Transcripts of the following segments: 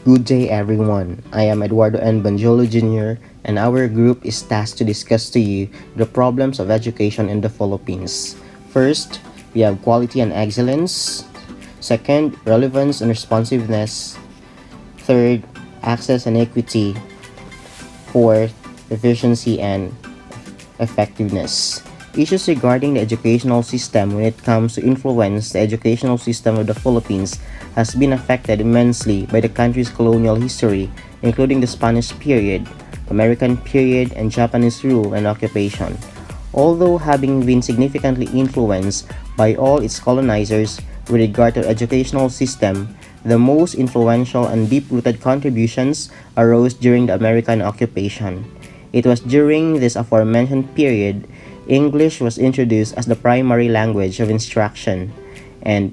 Good day everyone. I am Eduardo N. Banjolo Jr. and our group is tasked to discuss to you the problems of education in the Philippines. First, we have quality and excellence. Second, relevance and responsiveness. Third, access and equity. Fourth, efficiency and effectiveness. Issues regarding the educational system when it comes to influence the educational system of the Philippines has been affected immensely by the country's colonial history, including the Spanish period, American period, and Japanese rule and occupation. Although having been significantly influenced by all its colonizers with regard to the educational system, the most influential and deep-rooted contributions arose during the American occupation. It was during this aforementioned period English was introduced as the primary language of instruction, and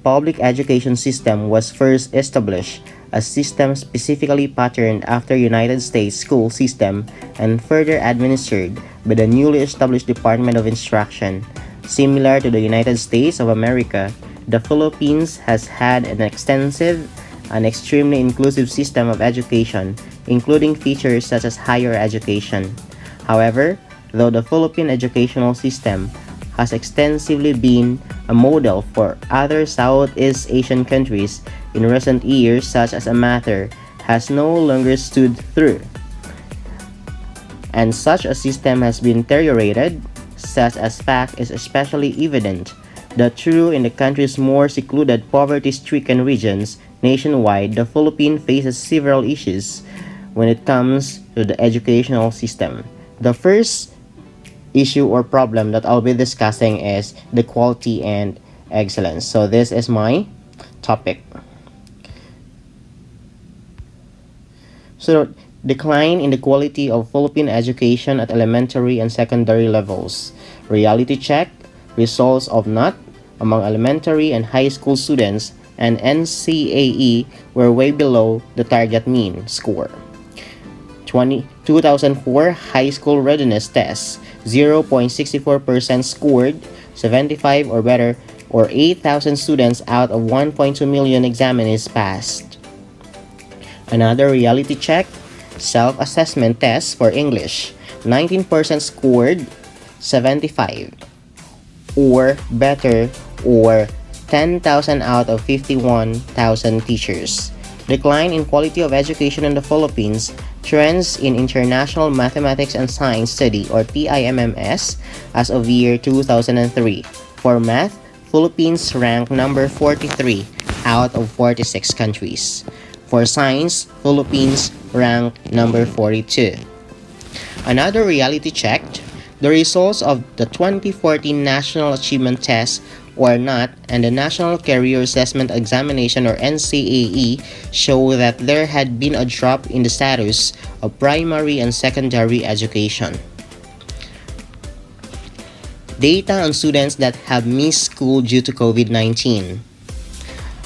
public education system was first established, a system specifically patterned after United States school system and further administered by the newly established Department of Instruction. Similar to the United States of America, the Philippines has had an extensive and extremely inclusive system of education, including features such as higher education. However, though the Philippine educational system has extensively been a model for other Southeast Asian countries in recent years, such as a matter has no longer stood through, and such a system has been deteriorated. Such as fact is especially evident that true in the country's more secluded, poverty-stricken regions nationwide, the Philippines faces several issues when it comes to the educational system. The first issue or problem that I'll be discussing is the quality and excellence. So this is my topic. So decline in the quality of Philippine education at elementary and secondary levels. Reality check, results of NOT among elementary and high school students and NCAE were way below the target mean score. 2004 high school readiness test, 0.64% scored 75 or better, or 8,000 students out of 1.2 million examinees passed. Another reality check, self-assessment test for English, 19% scored 75 or better, or 10,000 out of 51,000 teachers. Decline in quality of education in the Philippines. Trends in International Mathematics and Science Study or TIMMS as of year 2003. For math, Philippines ranked number 43 out of 46 countries. For science, Philippines ranked number 42. Another reality check, the results of the 2014 National Achievement Test or NOT and the National Career Assessment Examination or NCAE show that there had been a drop in the status of primary and secondary education. Data on students that have missed school due to COVID-19.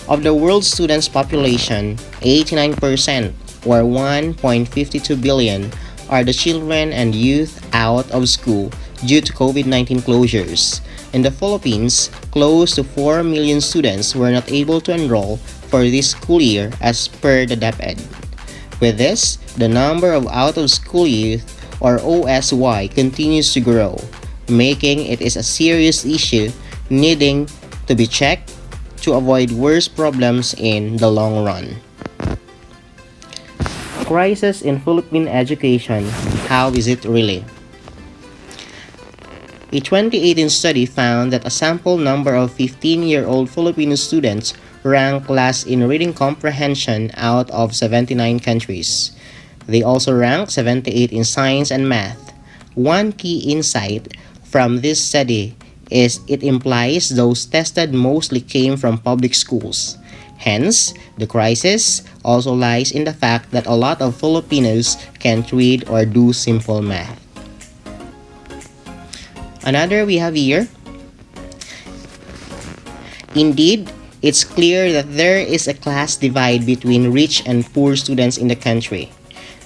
Of the world's students population, 89% or 1.52 billion are the children and youth out of school due to COVID-19 closures. In the Philippines, close to 4 million students were not able to enroll for this school year as per the DepEd. With this, the number of out-of-school youth or OSY continues to grow, making it is a serious issue needing to be checked to avoid worse problems in the long run. Crisis in Philippine education, how is it really? A 2018 study found that a sample number of 15-year-old Filipino students ranked last in reading comprehension out of 79 countries. They also ranked 78 in science and math. One key insight from this study is it implies those tested mostly came from public schools. Hence, the crisis also lies in the fact that a lot of Filipinos can't read or do simple math. Another we have here. Indeed, it's clear that there is a class divide between rich and poor students in the country.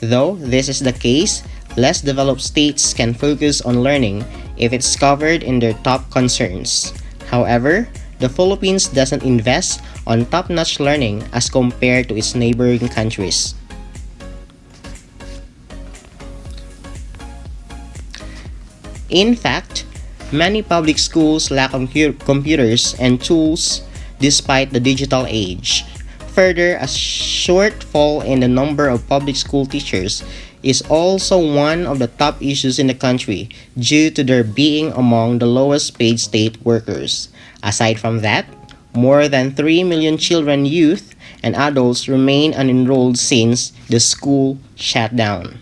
Though this is the case, less developed states can focus on learning if it's covered in their top concerns. However, The Philippines doesn't invest on top-notch learning as compared to its neighboring countries. In fact, many public schools lack computers and tools despite the digital age. Further, a shortfall in the number of public school teachers is also one of the top issues in the country due to their being among the lowest paid state workers. Aside from that, more than 3 million children, youth, and adults remain unenrolled since the school shut down.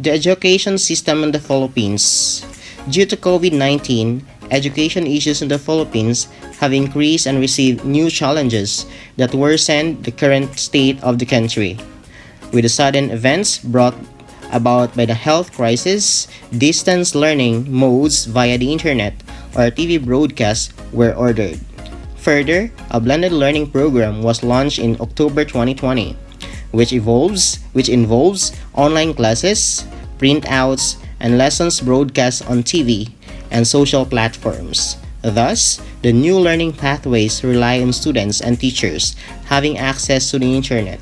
The education system in the Philippines. Due to COVID-19, education issues in the Philippines have increased and received new challenges that worsen the current state of the country. With the sudden events brought about by the health crisis, distance learning modes via the internet or TV broadcasts were ordered. Further, a blended learning program was launched in October 2020, which involves online classes, printouts, and lessons broadcast on TV and social platforms. Thus, the new learning pathways rely on students and teachers having access to the internet.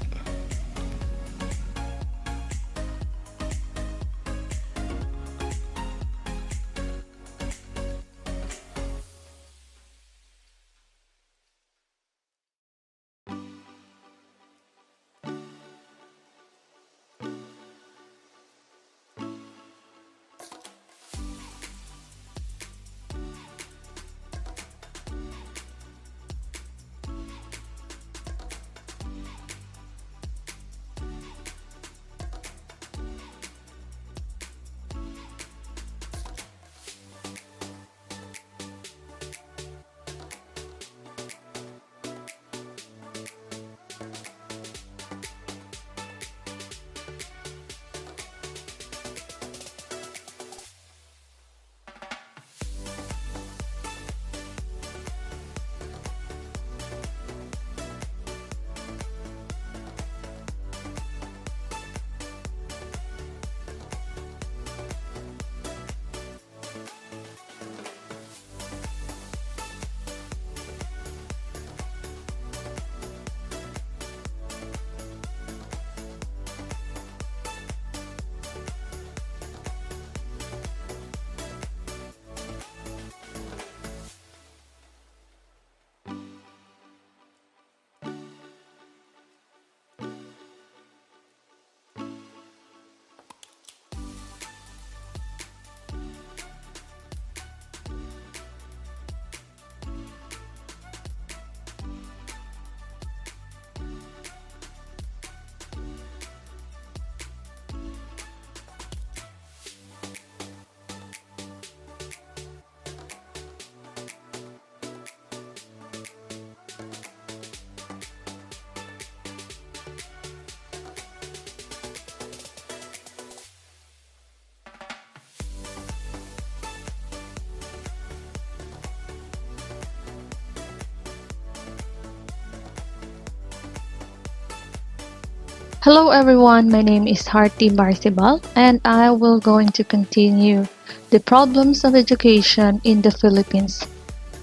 Hello everyone, my name is Harty Barcibal and I will going to continue the problems of education in the Philippines,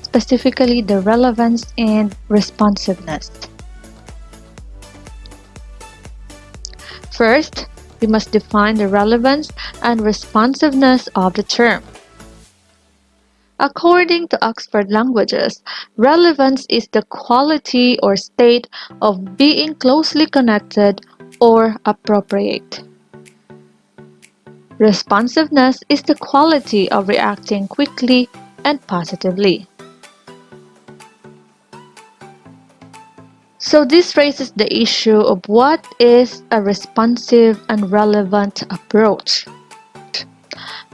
specifically the relevance and responsiveness. First, we must define the relevance and responsiveness of the term. According to Oxford Languages, relevance is the quality or state of being closely connected or appropriate. Responsiveness is the quality of reacting quickly and positively. So this raises the issue of what is a responsive and relevant approach.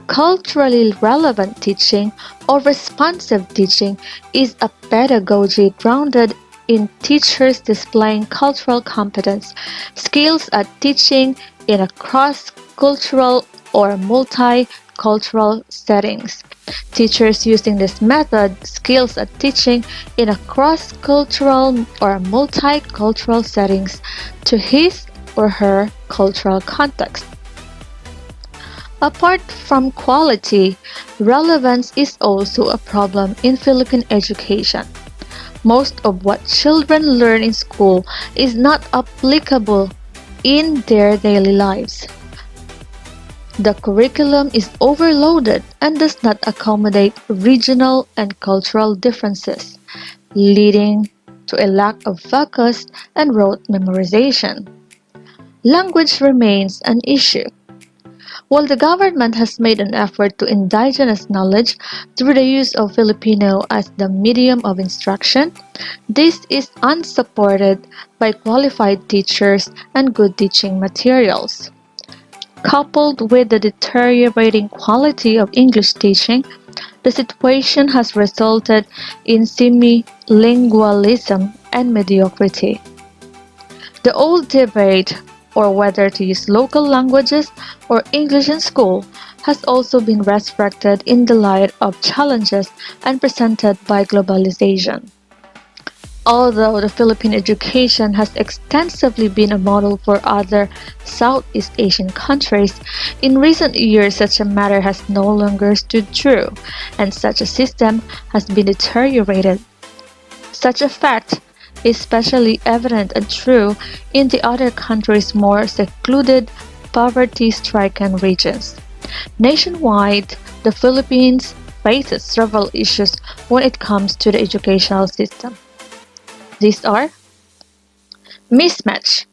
Culturally relevant teaching or responsive teaching is a pedagogy grounded in teachers displaying cultural competence, skills at teaching in a cross-cultural or multicultural settings. Teachers using this method skills at teaching in a cross-cultural or multicultural settings to his or her cultural context. Apart from quality, relevance is also a problem in Philippine education. Most of what children learn in school is not applicable in their daily lives. The curriculum is overloaded and does not accommodate regional and cultural differences, leading to a lack of focus and rote memorization. Language remains an issue. While the government has made an effort to indigenous knowledge through the use of Filipino as the medium of instruction, this is unsupported by qualified teachers and good teaching materials. Coupled with the deteriorating quality of English teaching, the situation has resulted in semi-lingualism and mediocrity. The old debate or whether to use local languages or English in school has also been resurrected in the light of challenges and presented by globalization. Although the Philippine education has extensively been a model for other Southeast Asian countries, in recent years such a matter has no longer stood true, and such a system has been deteriorated. Such a fact is especially evident and true in the other countries' more secluded, poverty-stricken regions. Nationwide, the Philippines faces several issues when it comes to the educational system. These are mismatch.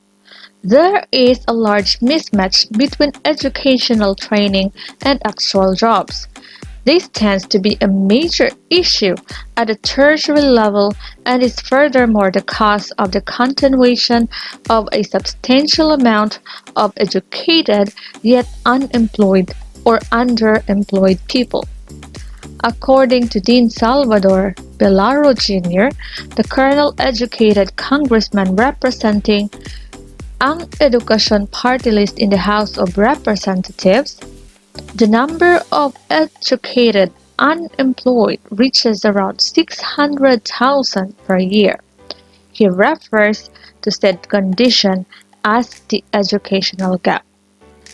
There is a large mismatch between educational training and actual jobs. This tends to be a major issue at the tertiary level and is furthermore the cause of the continuation of a substantial amount of educated yet unemployed or underemployed people. According to Dean Salvador Belaro Jr., the colonel-educated congressman representing ang Edukasyon Party List in the House of Representatives, the number of educated unemployed reaches around 600,000 per year. He refers to said condition as the educational gap.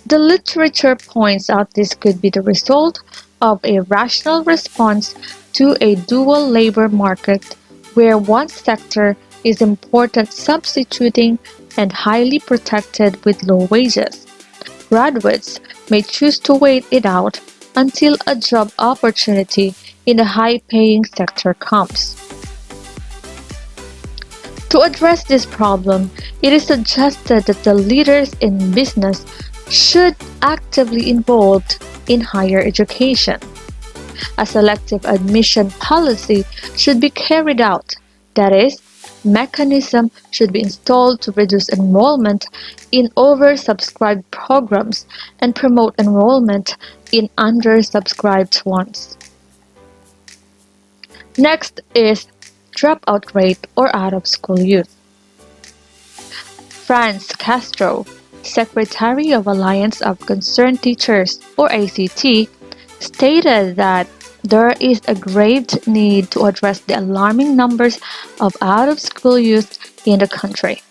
The literature points out this could be the result of a rational response to a dual labor market where one sector is important substituting and highly protected with low wages. Graduates may choose to wait it out until a job opportunity in a high-paying sector comes. To address this problem, it is suggested that the leaders in business should actively involved in higher education. A selective admission policy should be carried out, that is, mechanism should be installed to reduce enrollment in oversubscribed programs and promote enrollment in undersubscribed ones. Next is dropout rate or out-of-school youth. Franz Castro, Secretary of Alliance of Concerned Teachers or ACT, stated that there is a grave need to address the alarming numbers of out-of-school youth in the country.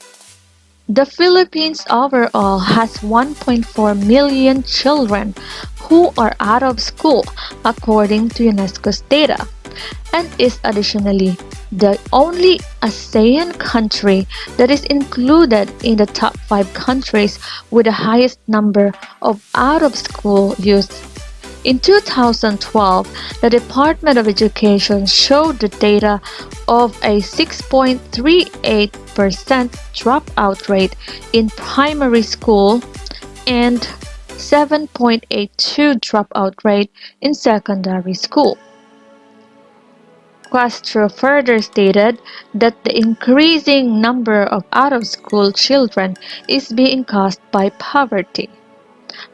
The Philippines overall has 1.4 million children who are out of school according to UNESCO's data, and is additionally the only ASEAN country that is included in the top 5 countries with the highest number of out-of-school youth. In 2012, the Department of Education showed the data of a 6.38% dropout rate in primary school and 7.82 dropout rate in secondary school. Castro further stated that the increasing number of out-of-school children is being caused by poverty.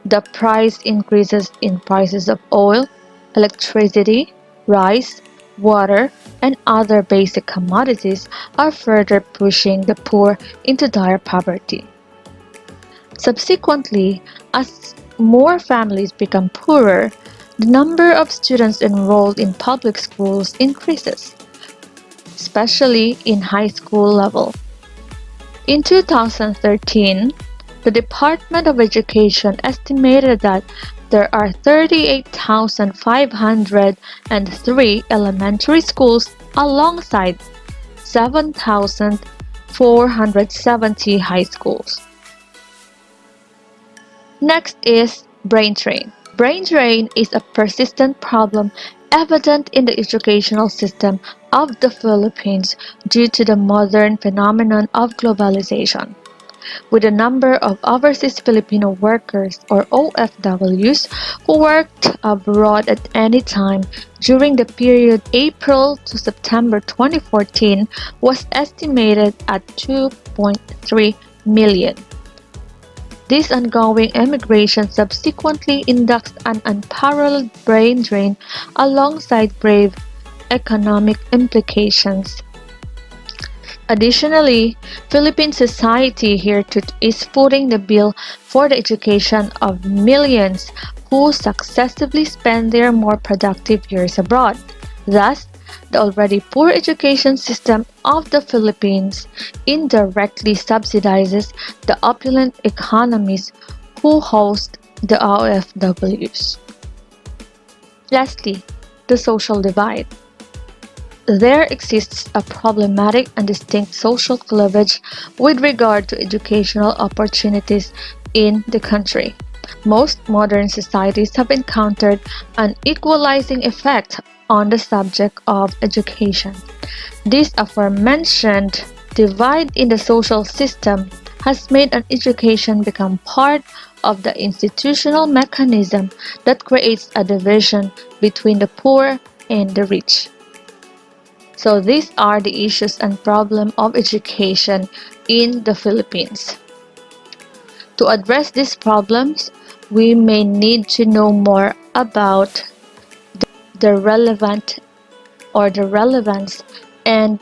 The price increases in prices of oil, electricity, rice, water, and other basic commodities are further pushing the poor into dire poverty. Subsequently, as more families become poorer, the number of students enrolled in public schools increases, especially in high school level. In 2013, The Department of Education estimated that there are 38,503 elementary schools alongside 7,470 high schools. Next is brain drain. Brain drain is a persistent problem evident in the educational system of the Philippines due to the modern phenomenon of globalization. With a number of overseas Filipino workers or OFWs who worked abroad at any time during the period April to September 2014 was estimated at 2.3 million. This ongoing emigration subsequently induced an unparalleled brain drain alongside grave economic implications. Additionally, Philippine society here is footing the bill for the education of millions who successively spend their more productive years abroad. Thus, the already poor education system of the Philippines indirectly subsidizes the opulent economies who host the OFWs. Lastly, the social divide. There exists a problematic and distinct social cleavage with regard to educational opportunities in the country. Most modern societies have encountered an equalizing effect on the subject of education. This aforementioned divide in the social system has made an education become part of the institutional mechanism that creates a division between the poor and the rich. So these are the issues and problem of education in the Philippines. To address these problems, we may need to know more about the relevant or the relevance and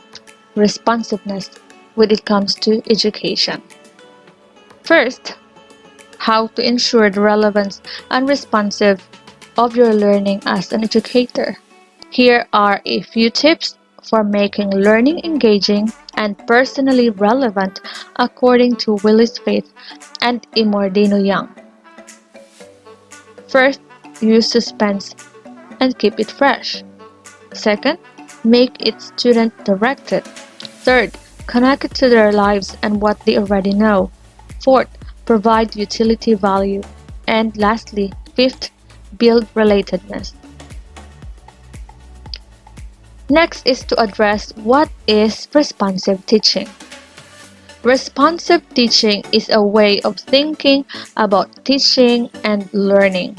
responsiveness when it comes to education. First, how to ensure the relevance and responsive of your learning as an educator. Here are a few tips for making learning engaging and personally relevant according to Willis Faith and Imordino Young. First, use suspense and keep it fresh. Second, make it student-directed. Third, connect it to their lives and what they already know. Fourth, provide utility value. And lastly, fifth, build relatedness. Next is to address what is responsive teaching. Responsive teaching is a way of thinking about teaching and learning.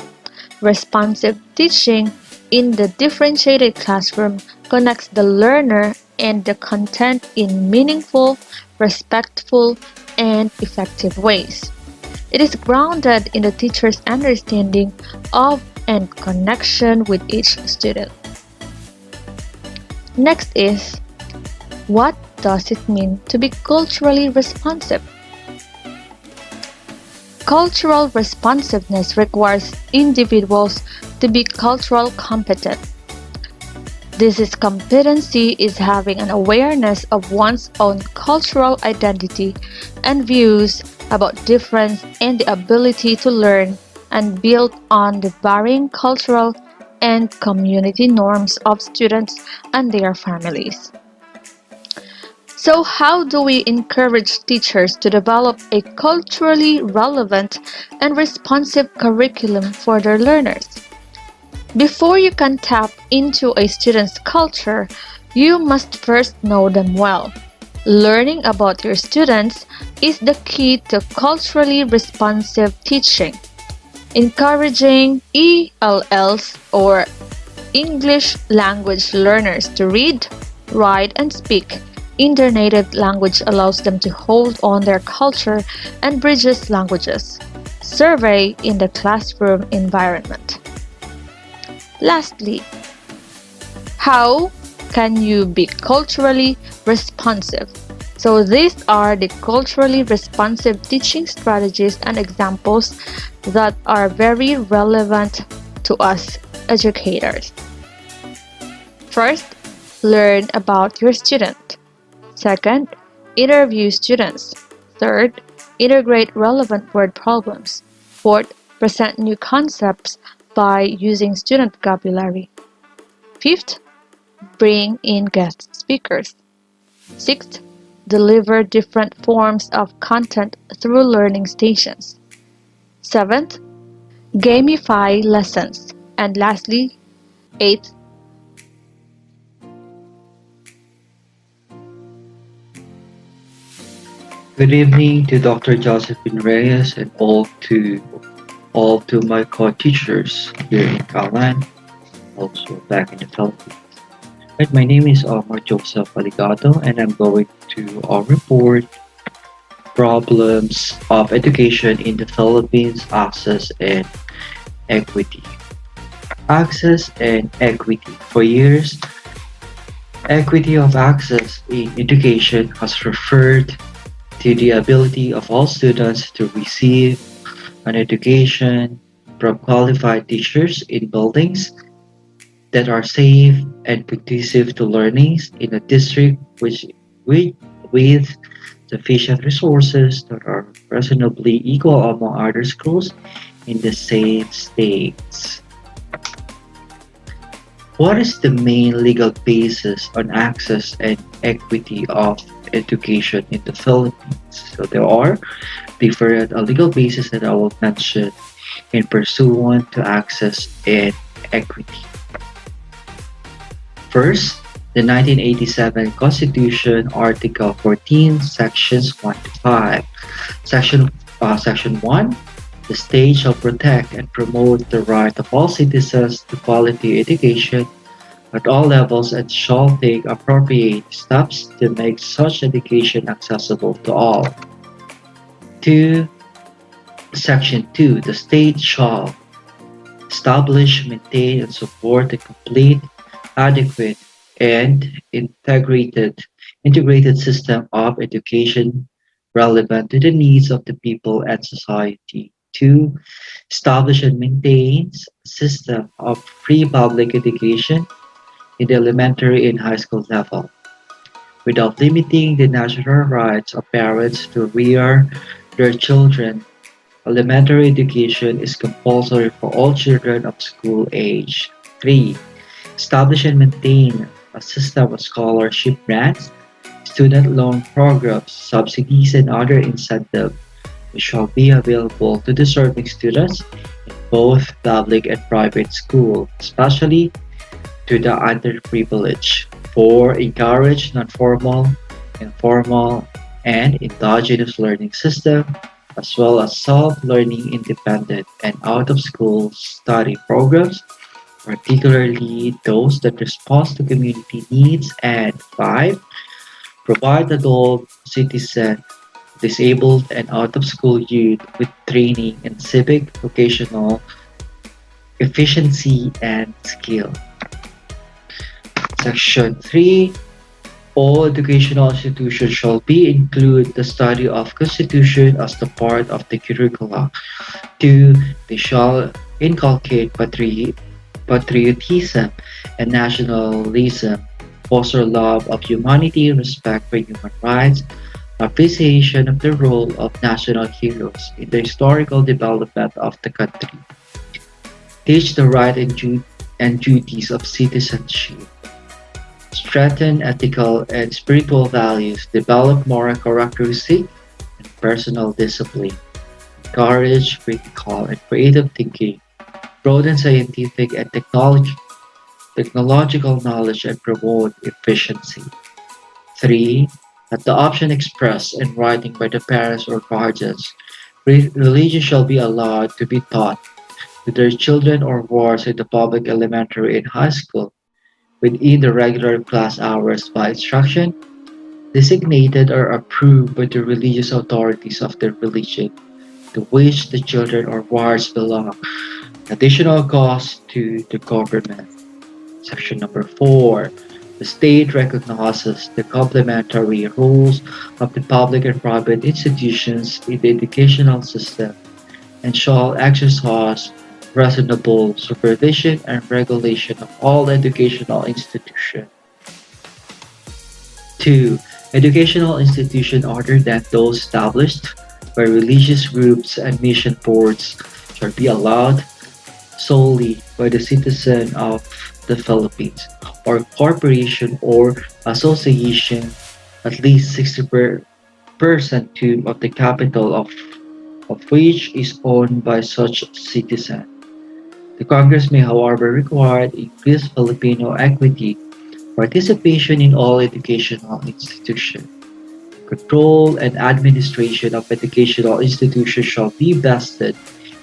Responsive teaching in the differentiated classroom connects the learner and the content in meaningful, respectful, and effective ways. It is grounded in the teacher's understanding of and connection with each student. Next is, what does it mean to be culturally responsive? Cultural responsiveness requires individuals to be cultural competent. This competency is having an awareness of one's own cultural identity and views about difference and the ability to learn and build on the varying cultural and community norms of students and their families. So how do we encourage teachers to develop a culturally relevant and responsive curriculum for their learners? Before you can tap into a student's culture, you must first know them well. Learning about your students is the key to culturally responsive teaching. Encouraging ELLs or English language learners to read, write, and speak in their native language allows them to hold on their culture and bridges languages. Survey in the classroom environment. Lastly, how can you be culturally responsive? So these are the culturally responsive teaching strategies and examples that are very relevant to us educators. First, learn about your student. Second, interview students. Third, Integrate relevant word problems. Fourth, present new concepts by using student vocabulary. Fifth, bring in guest speakers. Sixth, deliver different forms of content through learning stations. Seventh, gamify lessons. And lastly, eighth, Good evening to Dr. Josephine Reyes and all to my co-teachers here in Thailand, also back in the Philippines. Right, my name is Omar Joseph Aligato, and I'm going to report problems of education in the Philippines, access and equity. Access and equity. For years, equity of access in education has referred to the ability of all students to receive an education from qualified teachers in buildings that are safe and conducive to learning in a district with, with sufficient resources that are reasonably equal among other schools in the same states. What is the main legal basis on access and equity of education in the Philippines? So there are different legal bases that I will mention in pursuant to access and equity. First, the 1987 Constitution, Article 14, Sections 1 to 5. Section 1, the state shall protect and promote the right of all citizens to quality education at all levels and shall take appropriate steps to make such education accessible to all. 2. Section 2, the state shall establish, maintain, and support a complete, adequate, and integrated system of education relevant to the needs of the people and society. Two, establish and maintains a system of free public education in the elementary and high school level, without limiting the natural rights of parents to rear their children. Elementary education is compulsory for all children of school age. 3. Establish and maintain a system of scholarship grants, student loan programs, subsidies, and other incentives which shall be available to deserving students in both public and private schools, especially to the underprivileged. 4. Encourage non-formal, informal, and endogenous learning system as well as self-learning independent and out-of-school study programs, particularly those that respond to community needs. And 5. Provide adult, citizen, disabled, and out-of-school youth with training in civic, vocational, efficiency, and skill. Section 3. All educational institutions shall be include the study of Constitution as the part of the curricula. 2. They shall inculcate patriotism and nationalism, foster love of humanity, respect for human rights, appreciation of the role of national heroes in the historical development of the country. Teach the right and duties of citizenship. Strengthen ethical and spiritual values, develop moral characteristics and personal discipline, encourage critical and creative thinking, broaden scientific and technological knowledge, and promote efficiency. 3. At the option expressed in writing by the parents or guardians, religion shall be allowed to be taught to their children or wards in the public elementary and high school within the regular class hours by instruction designated or approved by the religious authorities of the religion to which the children or wards belong. Additional costs to the government. Section number 4. The state recognizes the complementary roles of the public and private institutions in the educational system and shall exercise reasonable supervision and regulation of all educational institutions. 2. Educational institutions other than those established where religious groups and mission boards shall be allowed solely by the citizen of the Philippines or corporation or association at least 60% of the capital of which is owned by such citizen. The Congress may however require increased Filipino equity participation in all educational institutions. Control and administration of educational institutions shall be vested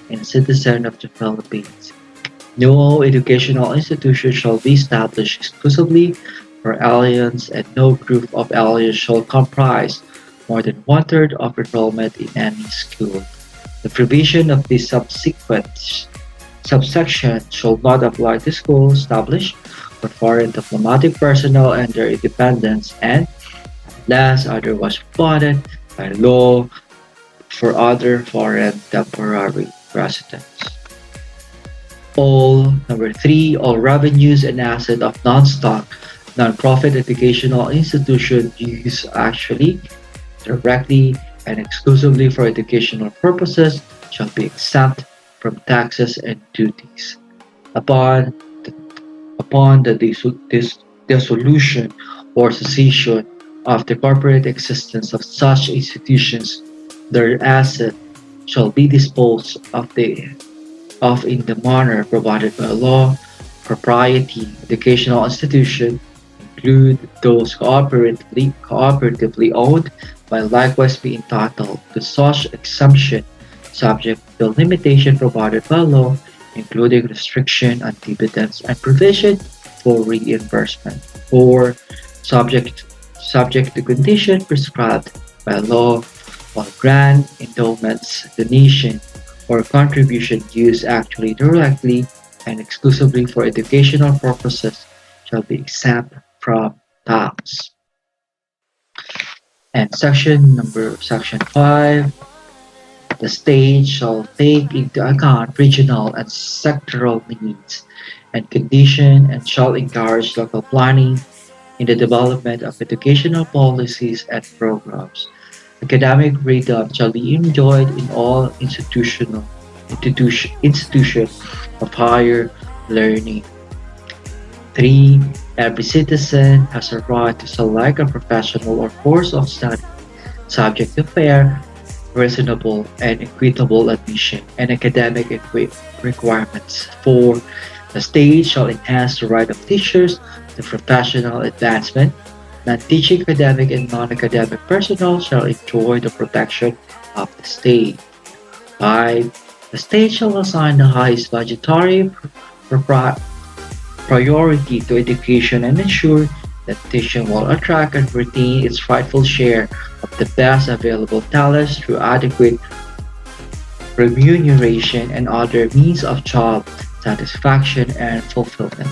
in citizens of the Philippines. No educational institution shall be established exclusively for aliens and no group of aliens shall comprise more than one-third of enrollment in any school. The provision of this subsequent subsection shall not apply to schools established for foreign diplomatic personnel and their dependents and, unless otherwise provided by law, for other foreign temporary residents. All revenues and assets of non-stock, non-profit educational institutions used actually, directly, and exclusively for educational purposes shall be exempt from taxes and duties. Upon the, upon the dissolution or cessation of the corporate existence of such institutions, their assets shall be disposed of in the manner provided by law. Propriety educational institutions include those cooperatively owned will likewise be entitled to such exemption subject to limitation provided by law, including restriction on dividends and provision for reimbursement, or subject subject to conditions prescribed by law, while grant, endowments, donation, or contribution used actually directly and exclusively for educational purposes shall be exempt from tax. And section 5, the state shall take into account regional and sectoral needs and condition and shall encourage local planning in the development of educational policies and programs. Academic freedom shall be enjoyed in all institutions of higher learning. 3. Every citizen has a right to select a professional or course of study subject to fair, reasonable, and equitable admission and academic requirements. 4. The state shall enhance the right of teachers to professional advancement. Non-teaching academic and non-academic personnel shall enjoy the protection of the state. 5. The state shall assign the highest budgetary priority to education and ensure that teaching will attract and retain its rightful share of the best available talents through adequate remuneration and other means of job satisfaction and fulfillment.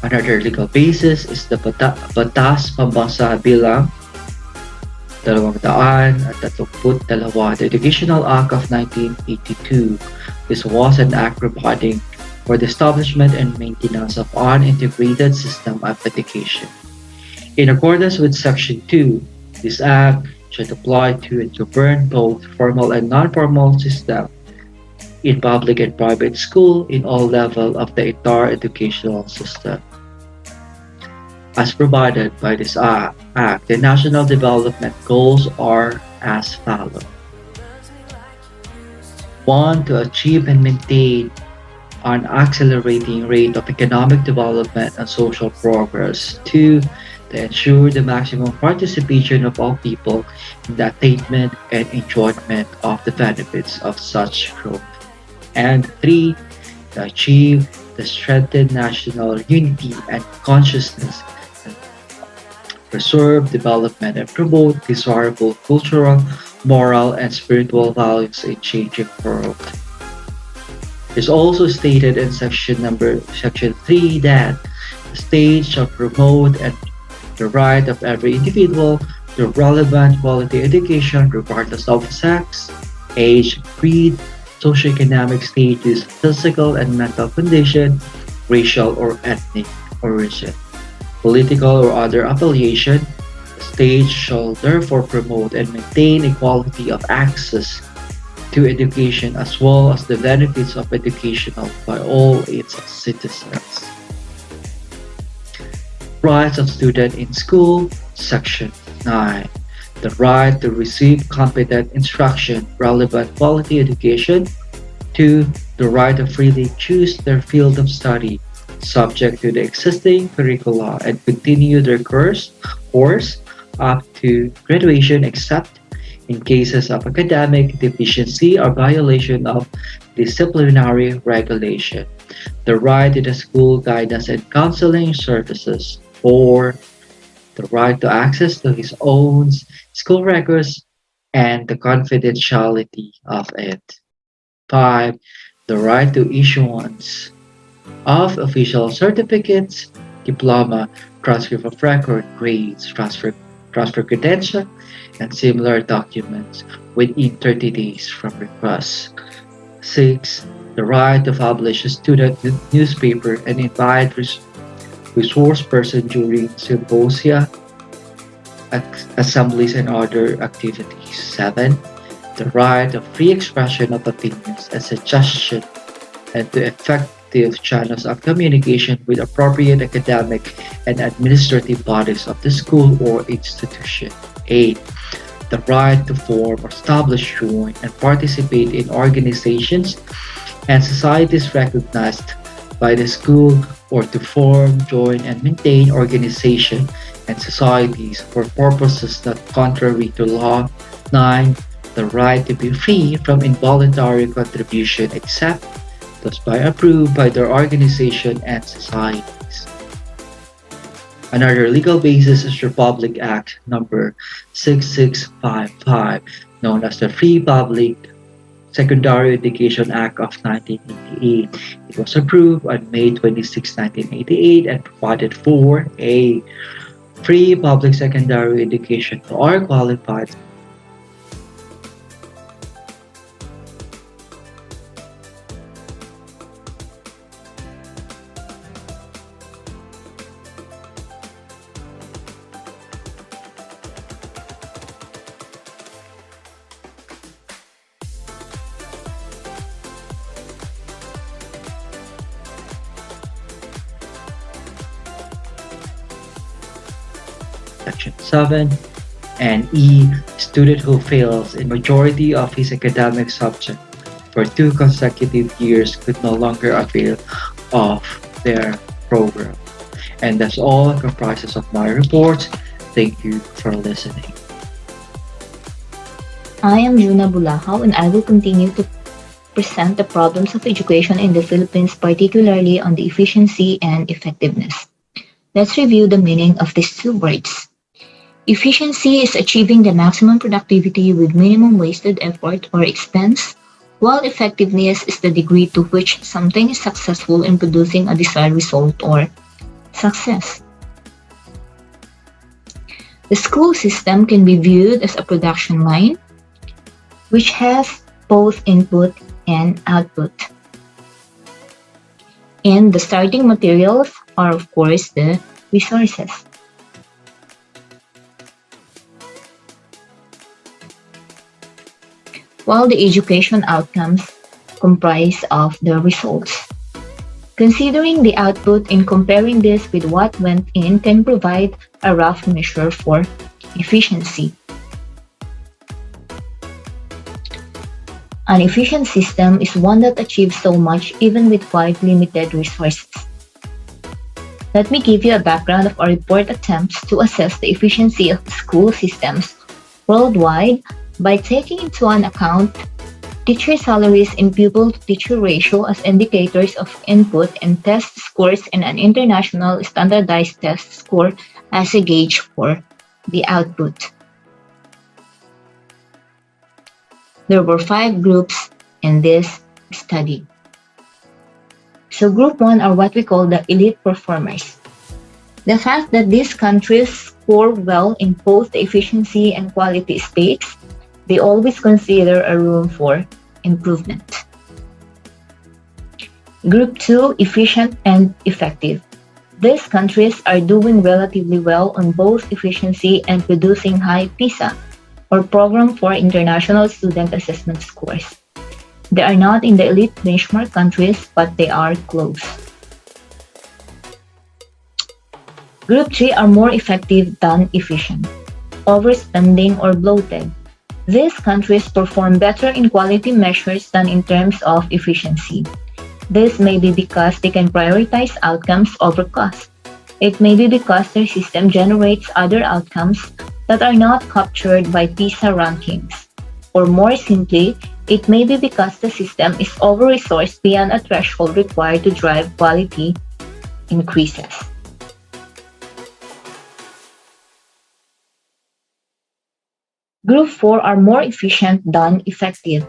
Another legal basis is the Batas Pambasa Bilang 232, the Educational Act of 1982. This was an act providing for the establishment and maintenance of an integrated system of education. In accordance with Section 2, this act should apply to and govern both formal and non-formal systems in public and private school in all levels of the entire educational system. As provided by this act, the national development goals are as follows. 1. To achieve and maintain an accelerating rate of economic development and social progress. 2. To ensure the maximum participation of all people in the attainment and enjoyment of the benefits of such growth. And 3. To achieve the strengthened national unity and consciousness, and preserve development and promote desirable cultural, moral, and spiritual values in changing world. It is also stated in section 3 that the state shall promote and the right of every individual to relevant quality education regardless of sex, age, creed, socioeconomic status, physical and mental condition, racial or ethnic origin, political or other affiliation, The state shall therefore promote and maintain equality of access to education as well as the benefits of educational by all its citizens. Rights of student in school, Section 9. The right to receive competent instruction, relevant quality education. 2. The right to freely choose their field of study, subject to the existing curricula and continue their course up to graduation except in cases of academic deficiency or violation of disciplinary regulation. The right to the school guidance and counseling services. 4. The right to access to his own school records and the confidentiality of it. 5. The right to issuance of official certificates, diploma, transcript of record, grades, transfer credential, and similar documents within 30 days from request. 6. The right to publish a student newspaper and invite resource person during symposia, assemblies, and other activities. 7. The right of free expression of opinions and suggestion and to effective channels of communication with appropriate academic and administrative bodies of the school or institution. 8. The right to form, establish, join, and participate in organizations and societies recognized by the school or to form, join, and maintain organizations and societies for purposes not contrary to law. 9. The right to be free from involuntary contribution except thus by approved by their organization and societies. Another legal basis is Republic Act number 6655, known as the Free Public Secondary Education Act of 1988. It was approved on May 26, 1988 and provided for a free public secondary education to all qualified Section 7, and E. Student who fails in majority of his academic subject for 2 consecutive years could no longer avail of their program. And that's all comprises of my report. Thank you for listening. I am Juna Bulahao and I will continue to present the problems of education in the Philippines, particularly on the efficiency and effectiveness. Let's review the meaning of these two words. Efficiency is achieving the maximum productivity with minimum wasted effort or expense, while effectiveness is the degree to which something is successful in producing a desired result or success. The school system can be viewed as a production line, which has both input and output. And the starting materials are, of course, the resources. While the education outcomes comprise of the results. Considering the output and comparing this with what went in can provide a rough measure for efficiency. An efficient system is one that achieves so much even with quite limited resources. Let me give you a background of our report attempts to assess the efficiency of school systems worldwide by taking into an account teacher salaries and pupil-to-teacher ratio as indicators of input and test scores and an international standardized test score as a gauge for the output. There were 5 groups in this study. So group 1 are what we call the elite performers. The fact that these countries score well in both the efficiency and quality states, they always consider a room for improvement. Group 2, efficient and effective. These countries are doing relatively well on both efficiency and producing high PISA, or Program for International Student Assessment scores. They are not in the elite benchmark countries, but they are close. Group 3 are more effective than efficient, overspending or bloated. These countries perform better in quality measures than in terms of efficiency. This may be because they can prioritize outcomes over cost. It may be because their system generates other outcomes that are not captured by PISA rankings. Or more simply, it may be because the system is over-resourced beyond a threshold required to drive quality increases. Group 4 are more efficient than effective.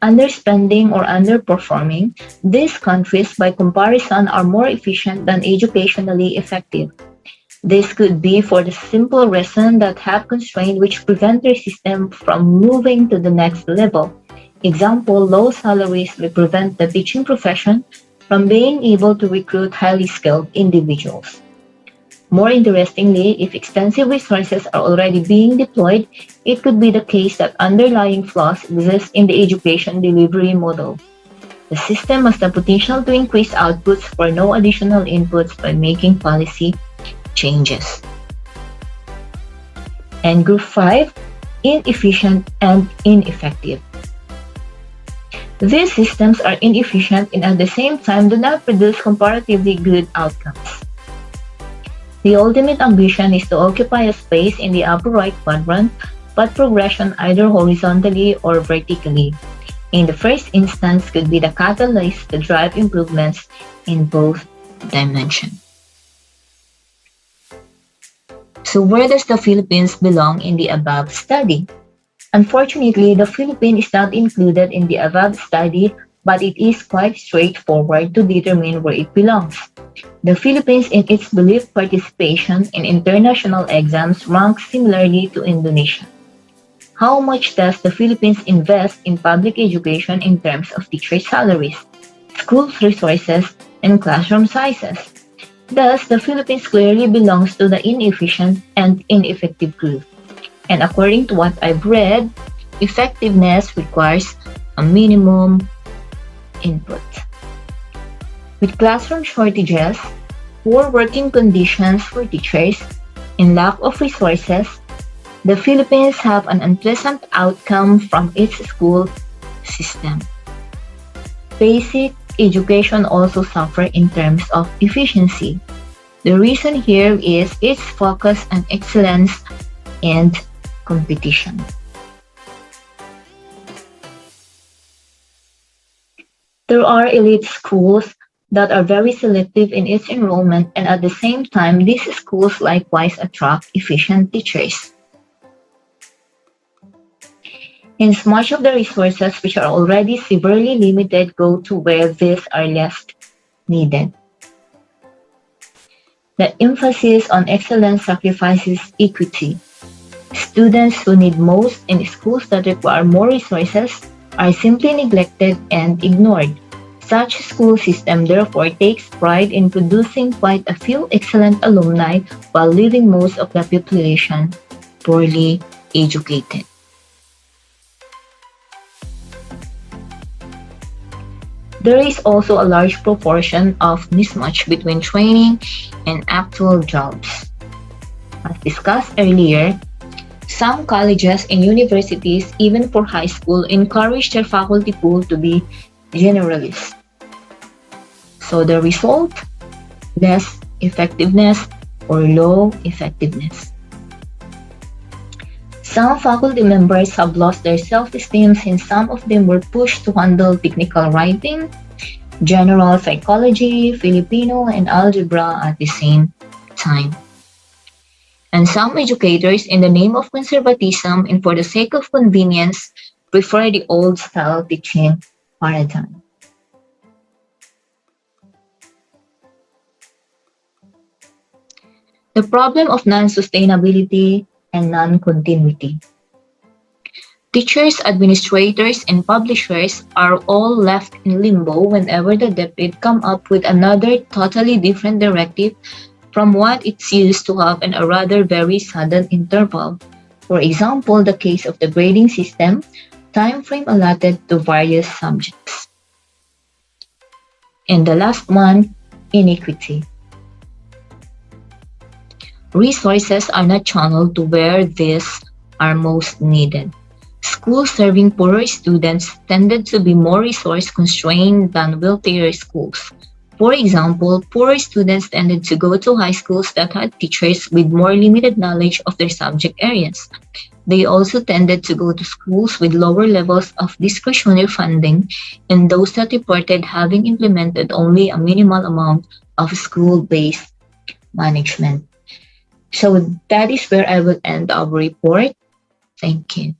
Underspending or underperforming, these countries by comparison are more efficient than educationally effective. This could be for the simple reason that have constraints which prevent their system from moving to the next level. Example, low salaries may prevent the teaching profession from being able to recruit highly skilled individuals. More interestingly, if extensive resources are already being deployed, it could be the case that underlying flaws exist in the education delivery model. The system has the potential to increase outputs for no additional inputs by making policy changes. And group 5, inefficient and ineffective. These systems are inefficient and at the same time do not produce comparatively good outcomes. The ultimate ambition is to occupy a space in the upper right quadrant, but progression either horizontally or vertically. In the first instance could be the catalyst to drive improvements in both dimensions. So where does the Philippines belong in the above study? Unfortunately, the Philippines is not included in the above study, but it is quite straightforward to determine where it belongs. The Philippines in its believed participation in international exams ranks similarly to Indonesia. How much does the Philippines invest in public education in terms of teacher salaries, schools resources, and classroom sizes? Thus, the Philippines clearly belongs to the inefficient and ineffective group. And according to what I've read, effectiveness requires a minimum input. With classroom shortages, poor working conditions for teachers, and lack of resources, the Philippines have an unpleasant outcome from its school system. Basic education also suffer in terms of efficiency. The reason here is its focus on excellence and competition. There are elite schools that are very selective in its enrollment, and at the same time, these schools likewise attract efficient teachers. Hence, much of the resources which are already severely limited go to where these are less needed. The emphasis on excellence sacrifices equity. Students who need most in schools that require more resources are simply neglected and ignored. Such school system therefore takes pride in producing quite a few excellent alumni while leaving most of the population poorly educated. There is also a large proportion of mismatch between training and actual jobs. As discussed earlier, some colleges and universities, even for high school, encourage their faculty pool to be generalist. So the result, less effectiveness or low effectiveness. Some faculty members have lost their self-esteem since some of them were pushed to handle technical writing, general psychology, Filipino, and algebra at the same time. And some educators, in the name of conservatism and for the sake of convenience, prefer the old-style teaching paradigm. The problem of non-sustainability and non-continuity. Teachers, administrators, and publishers are all left in limbo whenever the DepEd come up with another totally different directive from what it's used to have in a rather very sudden interval. For example, the case of the grading system, time frame allotted to various subjects. And the last one, inequity. Resources are not channeled to where these are most needed. Schools serving poorer students tended to be more resource constrained than wealthier schools. For example, poorer students tended to go to high schools that had teachers with more limited knowledge of their subject areas. They also tended to go to schools with lower levels of discretionary funding and those that reported having implemented only a minimal amount of school-based management. So that is where I will end our report. Thank you.